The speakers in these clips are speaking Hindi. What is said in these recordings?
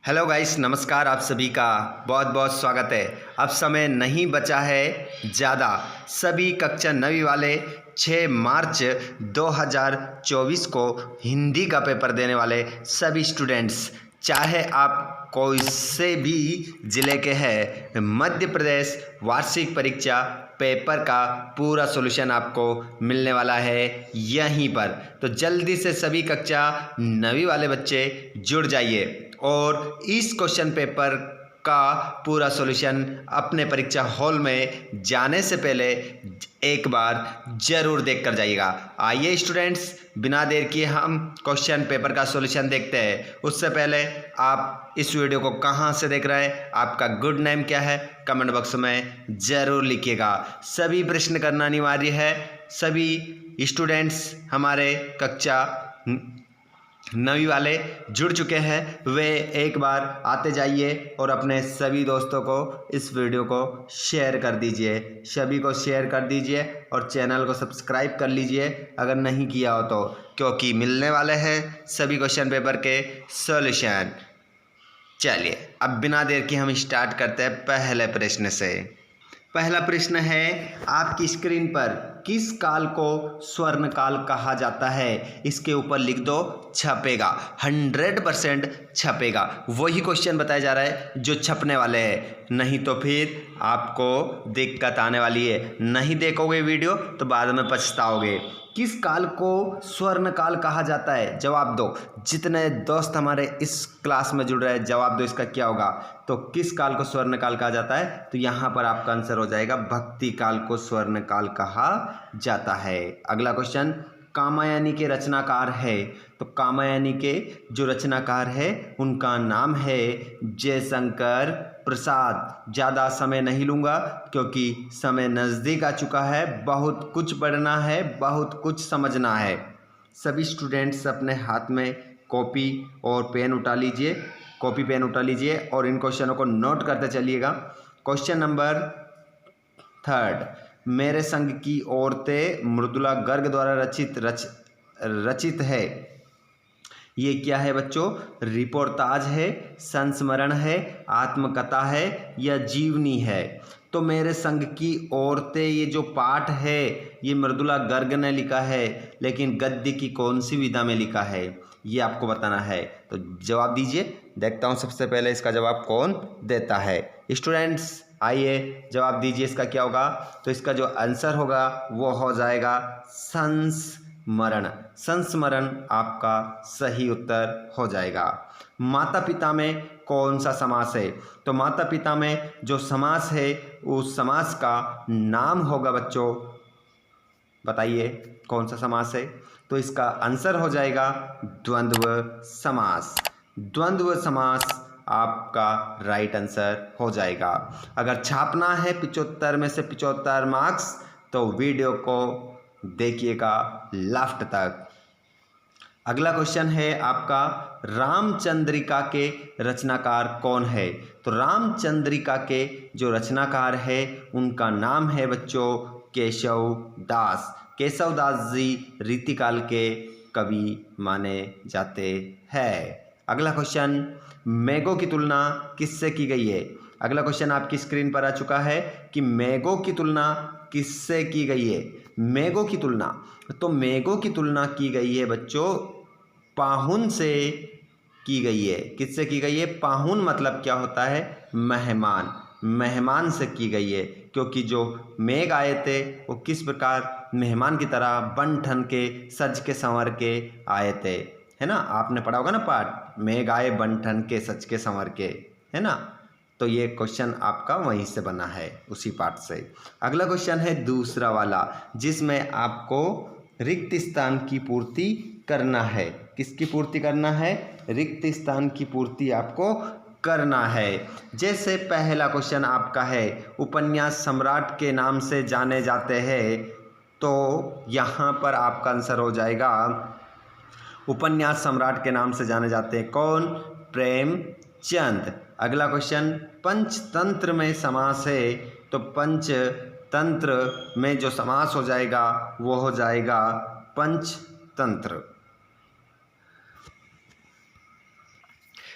हेलो गाइस, नमस्कार। आप सभी का बहुत बहुत स्वागत है। अब समय नहीं बचा है ज़्यादा। सभी कक्षा 9वीं वाले 6 मार्च 2024 को हिंदी का पेपर देने वाले सभी स्टूडेंट्स, चाहे आप कोई से भी ज़िले के हैं, मध्य प्रदेश वार्षिक परीक्षा पेपर का पूरा सॉल्यूशन आपको मिलने वाला है यहीं पर। तो जल्दी से सभी कक्षा 9वीं वाले बच्चे जुड़ जाइए और इस क्वेश्चन पेपर का पूरा सॉल्यूशन अपने परीक्षा हॉल में जाने से पहले एक बार जरूर देख कर जाइएगा। आइए स्टूडेंट्स, बिना देर किए हम क्वेश्चन पेपर का सॉल्यूशन देखते हैं। उससे पहले आप इस वीडियो को कहाँ से देख रहे हैं, आपका गुड नेम क्या है, कमेंट बॉक्स में ज़रूर लिखिएगा। सभी प्रश्न करना अनिवार्य है। सभी स्टूडेंट्स हमारे कक्षा 9वीं वाले जुड़ चुके हैं, वे एक बार आते जाइए और अपने सभी दोस्तों को इस वीडियो को शेयर कर दीजिए। सभी को शेयर कर दीजिए और चैनल को सब्सक्राइब कर लीजिए अगर नहीं किया हो तो, क्योंकि मिलने वाले हैं सभी क्वेश्चन पेपर के सॉल्यूशन। चलिए अब बिना देर के हम स्टार्ट करते हैं पहले प्रश्न से। पहला प्रश्न है आपकी स्क्रीन पर, किस काल को स्वर्ण काल कहा जाता है? इसके ऊपर लिख दो छपेगा, 100% छपेगा। वही क्वेश्चन बताया जा रहा है जो छपने वाले हैं, नहीं तो फिर आपको दिक्कत आने वाली है। नहीं देखोगे वीडियो तो बाद में पछताओगे। किस काल को स्वर्ण काल कहा जाता है? जवाब दो। जितने दोस्त हमारे इस क्लास में जुड़ रहे हैं, जवाब दो इसका क्या होगा। तो किस काल को स्वर्ण काल कहा जाता है? तो यहाँ पर आपका आंसर हो जाएगा भक्ति काल को स्वर्ण काल कहा जाता है। अगला क्वेश्चन, कामायनी के रचनाकार है। तो कामायनी के जो रचनाकार है उनका नाम है जयशंकर प्रसाद। ज़्यादा समय नहीं लूँगा क्योंकि समय नज़दीक आ चुका है। बहुत कुछ पढ़ना है, बहुत कुछ समझना है। सभी स्टूडेंट्स अपने हाथ में कॉपी और पेन उठा लीजिए, कॉपी पेन उठा लीजिए और इन क्वेश्चनों को नोट करते चलिएगा। क्वेश्चन नंबर 3, मेरे संग की औरतें मृदुला गर्ग द्वारा रचित है। ये क्या है बच्चों? रिपोर्टाज है, संस्मरण है, आत्मकथा है या जीवनी है? तो मेरे संग की औरतें, ये जो पाठ है ये मृदुला गर्ग ने लिखा है, लेकिन गद्य की कौन सी विधा में लिखा है ये आपको बताना है। तो जवाब दीजिए, देखता हूँ सबसे पहले इसका जवाब कौन देता है। स्टूडेंट्स आइए जवाब दीजिए, इसका क्या होगा। तो इसका जो आंसर होगा वो हो जाएगा संस्मरण। संस्मरण आपका सही उत्तर हो जाएगा। माता पिता में कौन सा समास है? तो माता पिता में जो समास है उस समास का नाम होगा बच्चों, बताइए कौन सा समास है। तो इसका आंसर हो जाएगा द्वंद्व समास। द्वंद्व समास आपका राइट आंसर हो जाएगा। अगर छापना है 75 में से 75 मार्क्स तो वीडियो को देखिएगा लास्ट तक। अगला क्वेश्चन है आपका, रामचंद्रिका के रचनाकार कौन है? तो रामचंद्रिका के जो रचनाकार है उनका नाम है बच्चों केशव दास। केशव दास जी रीतिकाल के कवि माने जाते हैं। अगला क्वेश्चन, मेघों की तुलना किससे की गई है? अगला क्वेश्चन आपकी स्क्रीन पर आ चुका है कि मेघों की तुलना किससे की गई है? मेघों की तुलना, तो मेघों की तुलना की गई है बच्चों पाहुन से की गई है। किससे की गई है? पाहुन मतलब क्या होता है? मेहमान। मेहमान से की गई है, क्योंकि जो मेघ आए थे वो किस प्रकार मेहमान की तरह बन ठन के सज के संवर के आए थे, है ना। आपने पढ़ा होगा ना पाठ, मेघ आए बन ठन के सज के संवर के, है ना। तो ये क्वेश्चन आपका वहीं से बना है, उसी पाठ से। अगला क्वेश्चन है दूसरा वाला, जिसमें आपको रिक्त स्थान की पूर्ति करना है। किसकी पूर्ति करना है? रिक्त स्थान की पूर्ति आपको करना है। जैसे पहला क्वेश्चन आपका है, उपन्यास सम्राट के नाम से जाने जाते हैं, तो यहाँ पर आपका आंसर हो जाएगा उपन्यास सम्राट के नाम से जाने जाते हैं कौन? प्रेमचंद। अगला क्वेश्चन, पंचतंत्र में समास है, तो पंचतंत्र में जो समास हो जाएगा वो हो जाएगा पंचतंत्र।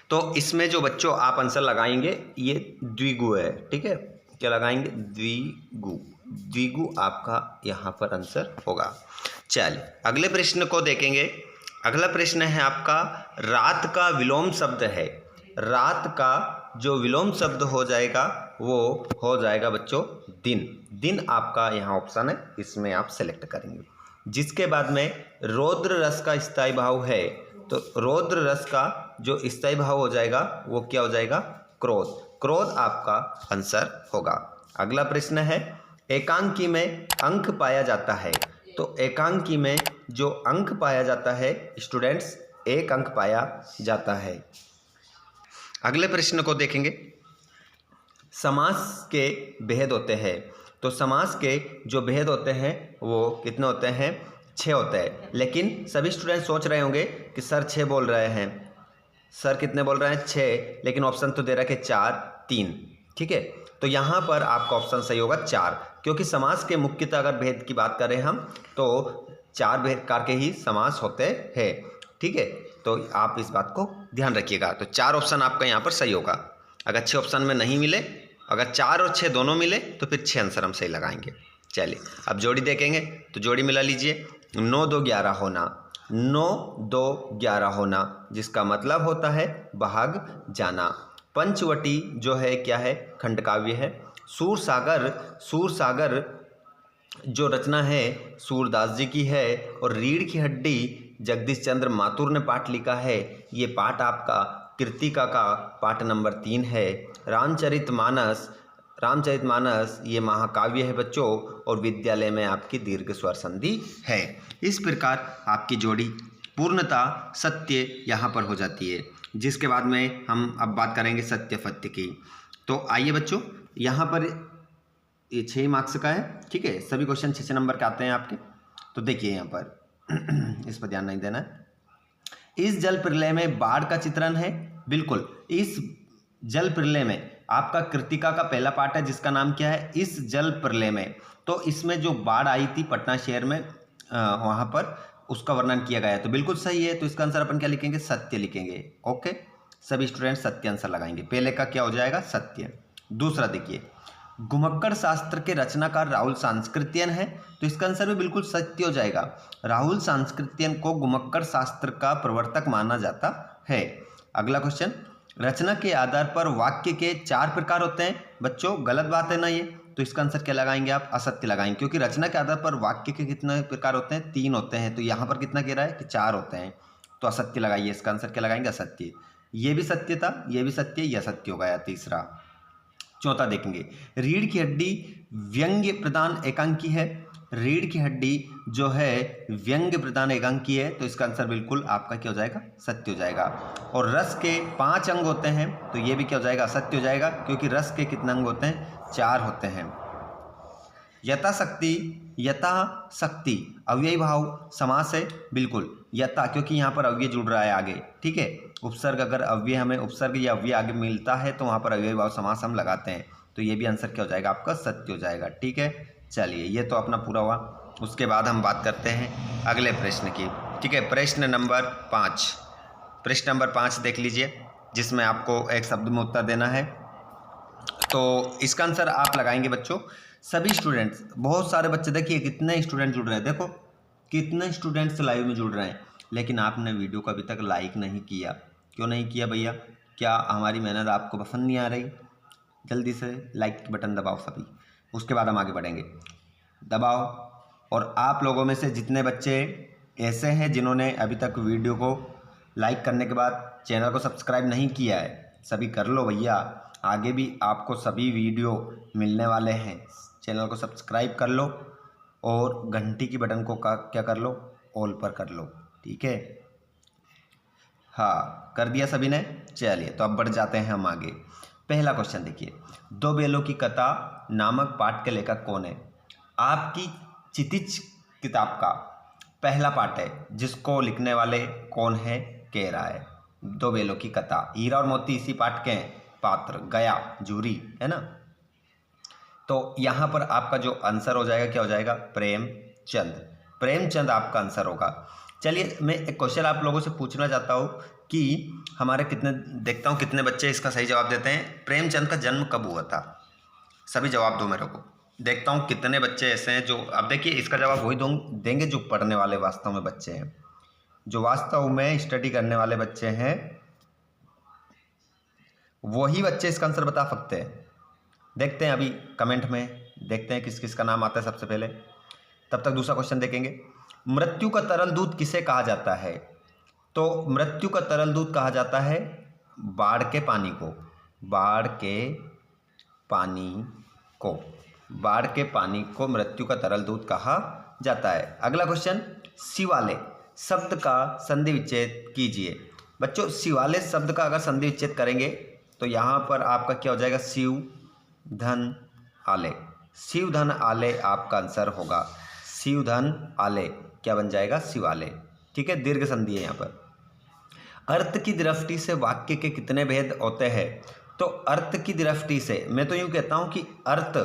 तो इसमें जो बच्चों आप आंसर लगाएंगे ये द्विगु है, ठीक है, क्या लगाएंगे, द्विगु, द्विगु आपका यहाँ पर आंसर होगा। चलिए अगले प्रश्न को देखेंगे। अगला प्रश्न है आपका, रात का विलोम शब्द है, रात का जो विलोम शब्द हो जाएगा वो हो जाएगा बच्चों दिन। दिन आपका यहाँ ऑप्शन है, इसमें आप सेलेक्ट करेंगे। जिसके बाद में रौद्र रस का स्थायी भाव है, तो रौद्र रस का जो स्थायी भाव हो जाएगा वो क्या हो जाएगा, क्रोध, क्रोध आपका आंसर होगा। अगला प्रश्न है, एकांकी में अंक पाया जाता है, तो एकांकी में जो अंक पाया जाता है स्टूडेंट्स, एक अंक पाया जाता है। अगले प्रश्न को देखेंगे, समास के भेद होते हैं, तो समास के जो भेद होते हैं वो कितने होते हैं, 6 होते हैं। लेकिन सभी स्टूडेंट सोच रहे होंगे कि सर 6 बोल रहे हैं, सर कितने बोल रहे हैं, 6, लेकिन ऑप्शन तो दे रहा है कि 4, 3, ठीक है। तो यहाँ पर आपका ऑप्शन सही होगा 4, क्योंकि समास के मुख्यतः अगर भेद की बात करें हम तो 4 प्रकार के ही समास होते हैं, ठीक है। तो आप इस बात को ध्यान रखिएगा। तो 4 ऑप्शन आपका यहाँ पर सही होगा। अगर 6 ऑप्शन में नहीं मिले, अगर 4 और 6 दोनों मिले तो फिर 6 आंसर हम सही लगाएंगे। चलिए अब जोड़ी देखेंगे, तो जोड़ी मिला लीजिए, 9 2 11 होना, 9 2 11 होना, जिसका मतलब होता है भाग जाना। पंचवटी जो है क्या है, खंडकाव्य है। सूरसागर, सूरसागर जो रचना है सूरदास जी की है, और रीढ़ की हड्डी जगदीश चंद्र माथुर ने पाठ लिखा है। ये पाठ आपका कृतिका का पाठ नंबर 3 है। रामचरितमानस, रामचरितमानस ये महाकाव्य है बच्चों, और विद्यालय में आपकी दीर्घ स्वर संधि है। इस प्रकार आपकी जोड़ी पूर्णतः सत्य यहाँ पर हो जाती है। जिसके बाद में हम अब बात करेंगे सत्य फत्य की। तो आइए बच्चों, यहाँ पर ये 6 मार्क्स का है, ठीक है, सभी क्वेश्चन 6 नंबर के आते हैं आपके। तो देखिए यहाँ पर इस पर ध्यान नहीं देना है। इस जल प्रलय में बाढ़ का चित्रण है, बिल्कुल इस जल प्रलय में आपका कृतिका का पहला पाठ है जिसका नाम क्या है, इस जल प्रलय में। तो इसमें जो बाढ़ आई थी पटना शहर में, वहाँ पर उसका वर्णन किया गया है, तो बिल्कुल सही है। तो इसका आंसर अपन क्या लिखेंगे, सत्य लिखेंगे। ओके, सभी स्टूडेंट सत्य आंसर लगाएंगे। पहले का क्या हो जाएगा, सत्य। दूसरा देखिए, घुमक्कड़ शास्त्र के रचनाकार राहुल सांस्कृतियन है, तो इसका आंसर भी बिल्कुल सत्य हो जाएगा। राहुल सांस्कृतियन को घुमक्कड़ शास्त्र का प्रवर्तक माना जाता है। अगला क्वेश्चन, रचना के आधार पर वाक्य के 4 प्रकार होते हैं। बच्चों गलत बात है ना ये, तो इसका आंसर क्या लगाएंगे आप, असत्य लगाएंगे, क्योंकि रचना के आधार पर वाक्य के कितने प्रकार होते हैं, 3 होते हैं। तो यहाँ पर कितना कह रहा है कि 4 होते हैं, तो असत्य लगाइए। इसका आंसर क्या लगाएंगे, असत्य। ये भी सत्य था, ये भी सत्य, यह सत्य हो गया तीसरा। चौथा देखेंगे, रीढ़ की हड्डी व्यंग्य प्रधान एकांकी है। रीढ़ की हड्डी जो है व्यंग्य प्रधान एकांकी है, तो इसका आंसर बिल्कुल आपका क्या हो जाएगा, सत्य हो जाएगा। और रस के 5 अंग होते हैं, तो ये भी क्या हो जाएगा, असत्य हो जाएगा, क्योंकि रस के कितने अंग होते हैं, 4 होते हैं। यथाशक्ति, यथाशक्ति अव्ययी भाव समास है, बिल्कुल यथा, क्योंकि यहाँ पर अव्यय जुड़ रहा है आगे, ठीक है। उपसर्ग, अगर अव्यय हमें उपसर्ग या अव्यय आगे मिलता है तो वहाँ पर अव्ययी भाव समास हम लगाते हैं, तो ये भी आंसर क्या हो जाएगा आपका, सत्य हो जाएगा, ठीक है। चलिए ये तो अपना पूरा हुआ। उसके बाद हम बात करते हैं अगले प्रश्न की, ठीक है। प्रश्न नंबर 5, प्रश्न नंबर 5 देख लीजिए, जिसमें आपको एक शब्द में उत्तर देना है। तो इसका आंसर आप लगाएंगे बच्चों, सभी स्टूडेंट्स, बहुत सारे बच्चे, देखिए कितने स्टूडेंट जुड़ रहे हैं, देखो कितने स्टूडेंट्स लाइव में जुड़ रहे हैं, लेकिन आपने वीडियो को अभी तक लाइक नहीं किया। क्यों नहीं किया भैया, क्या हमारी मेहनत आपको पसंद नहीं आ रही? जल्दी से लाइक बटन दबाओ सभी, उसके बाद हम आगे बढ़ेंगे, दबाओ। और आप लोगों में से जितने बच्चे ऐसे हैं जिन्होंने अभी तक वीडियो को लाइक करने के बाद चैनल को सब्सक्राइब नहीं किया है, सभी कर लो भैया, आगे भी आपको सभी वीडियो मिलने वाले हैं। चैनल को सब्सक्राइब कर लो और घंटी की बटन को क्या कर लो, ऑल पर कर लो, ठीक है। हाँ कर दिया सभी ने। चलिए तो अब बढ़ जाते हैं हम आगे। पहला क्वेश्चन देखिए, दो बैलों की कथा नामक पाठ के लेखक कौन है? आपकी चितिच किताब का पहला पाठ है, जिसको लिखने वाले कौन है कह रहा है। दो बैलों की कथा, हीरा और मोती इसी पाठ के पात्र, गया जूरी है ना। तो यहाँ पर आपका जो आंसर हो जाएगा क्या हो जाएगा, प्रेमचंद। प्रेमचंद आपका आंसर होगा। चलिए मैं एक क्वेश्चन आप लोगों से पूछना चाहता हूँ कि हमारे कितने, देखता हूँ कितने बच्चे इसका सही जवाब देते हैं। प्रेमचंद का जन्म कब हुआ था? सभी जवाब दो मेरे को। देखता हूँ कितने बच्चे ऐसे हैं जो, अब देखिए इसका जवाब वही देंगे जो पढ़ने वाले वास्तव में बच्चे हैं, जो वास्तव में स्टडी करने वाले बच्चे हैं, वही बच्चे इसका आंसर बता सकते हैं। देखते हैं अभी कमेंट में, देखते हैं किस किस का नाम आता है सबसे पहले। तब तक दूसरा क्वेश्चन देखेंगे। मृत्यु का तरल दूध किसे कहा जाता है? तो मृत्यु का तरल दूध कहा जाता है बाढ़ के पानी को, बाढ़ के पानी को, बाढ़ के पानी को मृत्यु का तरल दूध कहा जाता है। अगला क्वेश्चन, शिवालय शब्द का संधि विच्छेद कीजिए। बच्चों शिवालय शब्द का अगर संधि विच्छेद करेंगे तो यहाँ पर आपका क्या हो जाएगा? शिव धन आलय, शिव धन आलय आपका आंसर होगा। शिव धन आलय क्या बन जाएगा? शिवालय। ठीक है, दीर्घ संधि है यहाँ पर। अर्थ की दृष्टि से वाक्य के कितने भेद होते हैं? तो अर्थ की दृष्टि से मैं तो यूँ कहता हूँ कि अर्थ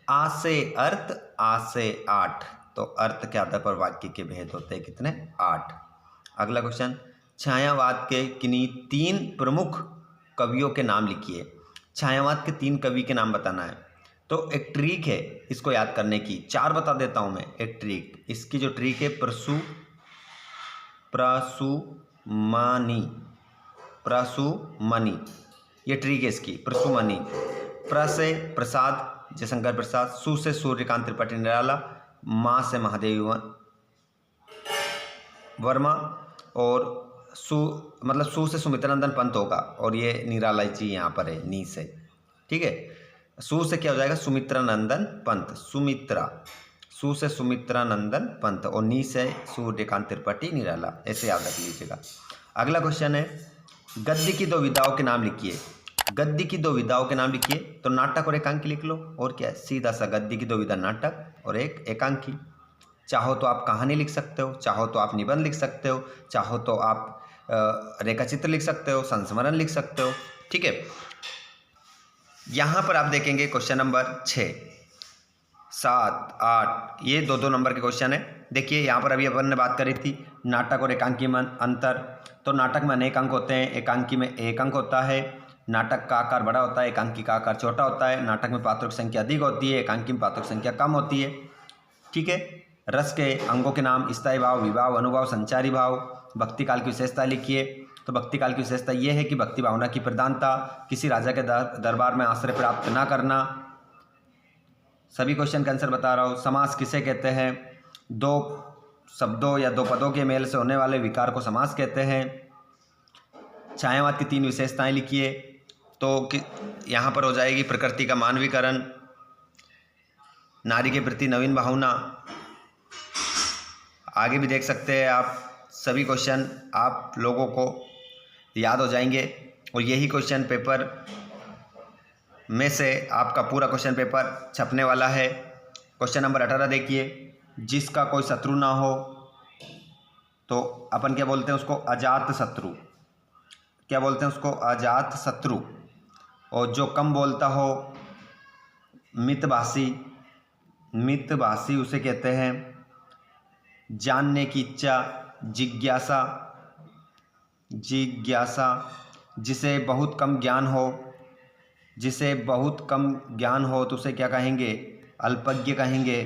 आ से अर्थ, आ से 8, तो अर्थ के आधार पर वाक्य के भेद होते हैं कितने? 8। अगला क्वेश्चन, छायावाद के किन्हीं 3 प्रमुख कवियों के नाम लिखिए। छायावाद के 3 कवि के नाम बताना है। तो एक ट्रिक है इसको याद करने की, 4 बता देता हूँ मैं। एक ट्रिक, इसकी जो ट्रिक है प्रसुमनी, ये ट्रिक है इसकी, प्रसुमनी। प्र से प्रसाद जयशंकर प्रसाद, सु से सूर्यकांत त्रिपाठी निराला, माँ से महादेव वर्मा, और सु से सुमित्रानंदन पंत होगा, और ये निराला जी यहाँ पर है नी से। ठीक है, सु से क्या हो जाएगा? सुमित्रानंदन पंत, सुमित्रा, सु से सुमित्रानंदन पंत, और नी से सूर्यकांत त्रिपाठी निराला, ऐसे याद रख लीजिएगा। अगला क्वेश्चन है, गद्य की 2 विधाओं के नाम लिखिए। गद्य की 2 विधाओं के नाम लिखिए। तो नाटक और एकांकी लिख लो, और क्या है? सीधा सा गद्य की 2 विधा, नाटक और एक एकांकी। चाहो तो आप कहानी लिख सकते हो, चाहो तो आप निबंध लिख सकते हो, चाहो तो आप रेखाचित्र लिख सकते हो, संस्मरण लिख सकते हो। ठीक है, यहाँ पर आप देखेंगे क्वेश्चन नंबर 6, 7, 8, ये 2-2 नंबर के क्वेश्चन है। देखिए यहाँ पर अभी अपन ने बात करी थी नाटक और एकांकी में अंतर। तो नाटक में अनेक अंक होते हैं, एकांकी में 1 अंक होता है। नाटक का आकार बड़ा होता है, एकांकी का आकार छोटा होता है। नाटक में पात्रों की संख्या अधिक होती है, एकांकी में पात्रों की संख्या कम होती है। ठीक है, रस के अंगों के नाम स्थायी भाव, विभाव, अनुभाव, संचारी भाव। भक्ति काल की विशेषता लिखिए। तो भक्ति काल की विशेषता ये है कि भक्ति भावना की प्रधानता, किसी राजा के दरबार में आश्रय प्राप्त ना करना। सभी क्वेश्चन का आंसर बता रहा हूँ। समास किसे कहते हैं? 2 शब्दों या 2 पदों के मेल से होने वाले विकार को समास कहते हैं। छायावाद की 3 विशेषताएं लिखिए। तो यहाँ पर हो जाएगी प्रकृति का मानवीकरण, नारी के प्रति नवीन भावना। आगे भी देख सकते हैं आप, सभी क्वेश्चन आप लोगों को याद हो जाएंगे, और यही क्वेश्चन पेपर में से आपका पूरा क्वेश्चन पेपर छपने वाला है। क्वेश्चन नंबर 18 देखिए, जिसका कोई शत्रु ना हो, तो अपन क्या बोलते हैं उसको? अजात शत्रु। क्या बोलते हैं उसको? अजात शत्रु। और जो कम बोलता हो, मितभाषी, मितभाषी उसे कहते हैं। जानने की इच्छा, जिज्ञासा, जिज्ञासा। जिसे बहुत कम ज्ञान हो, जिसे बहुत कम ज्ञान हो तो उसे क्या कहेंगे? अल्पज्ञ कहेंगे।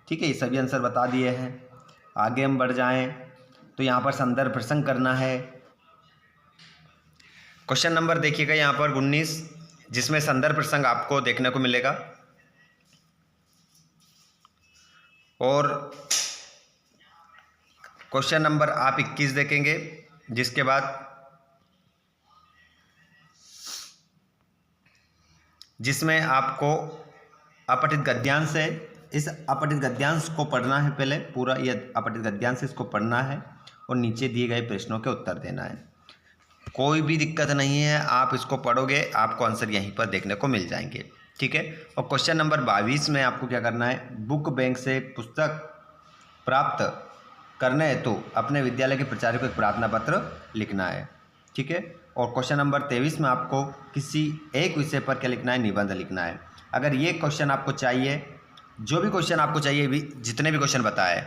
ठीक है, ये सभी आंसर बता दिए हैं। आगे हम बढ़ जाएं तो यहाँ पर संदर्भ प्रसंग करना है। क्वेश्चन नंबर देखिएगा यहाँ पर 19, जिसमें संदर्भ प्रसंग आपको देखने को मिलेगा। और क्वेश्चन नंबर आप 21 देखेंगे, जिसके बाद जिसमें आपको अपठित गद्यांश है। इस अपठित गद्यांश को पढ़ना है, पहले पूरा ये अपठित गद्यांश इसको पढ़ना है और नीचे दिए गए प्रश्नों के उत्तर देना है। कोई भी दिक्कत नहीं है, आप इसको पढ़ोगे आपको आंसर यहीं पर देखने को मिल जाएंगे। ठीक है, और क्वेश्चन नंबर 22 में आपको क्या करना है? बुक बैंक से पुस्तक प्राप्त करने हेतु अपने विद्यालय के प्राचार्य को एक प्रार्थना पत्र लिखना है। ठीक है, और क्वेश्चन नंबर 23 में आपको किसी एक विषय पर क्या लिखना है? निबंध लिखना है। अगर ये क्वेश्चन आपको चाहिए, जो भी क्वेश्चन आपको चाहिए, भी जितने भी क्वेश्चन बताए,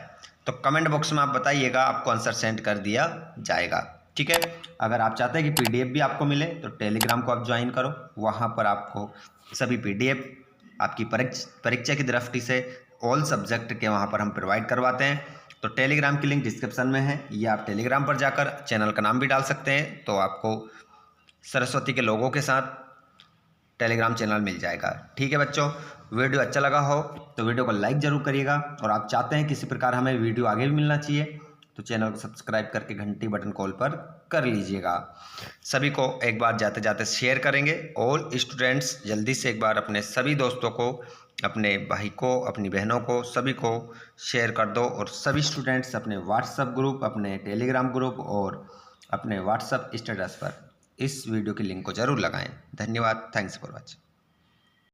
तो कमेंट बॉक्स में आप बताइएगा, आपको आंसर सेंड कर दिया जाएगा। ठीक है। अगर आप चाहते हैं कि पीडीएफ भी आपको मिले तो टेलीग्राम को आप ज्वाइन करो, वहाँ पर आपको सभी पीडीएफ आपकी परीक्षा की दृष्टि से ऑल सब्जेक्ट के वहाँ पर हम प्रोवाइड करवाते हैं। तो टेलीग्राम की लिंक डिस्क्रिप्शन में है, या आप टेलीग्राम पर जाकर चैनल का नाम भी डाल सकते हैं, तो आपको सरस्वती के लोगों के साथ टेलीग्राम चैनल मिल जाएगा। ठीक है बच्चों, वीडियो अच्छा लगा हो तो वीडियो को लाइक ज़रूर करिएगा, और आप चाहते हैं किसी प्रकार हमें वीडियो आगे भी मिलना चाहिए तो चैनल को सब्सक्राइब करके घंटी बटन कॉल पर कर लीजिएगा। सभी को एक बार जाते जाते शेयर करेंगे। ऑल स्टूडेंट्स जल्दी से एक बार अपने सभी दोस्तों को, अपने भाई को, अपनी बहनों को, सभी को शेयर कर दो, और सभी स्टूडेंट्स अपने व्हाट्सएप ग्रुप, अपने टेलीग्राम ग्रुप और अपने व्हाट्सएप स्टेटस पर इस वीडियो की लिंक को ज़रूर लगाएं। धन्यवाद। Thanks for watching.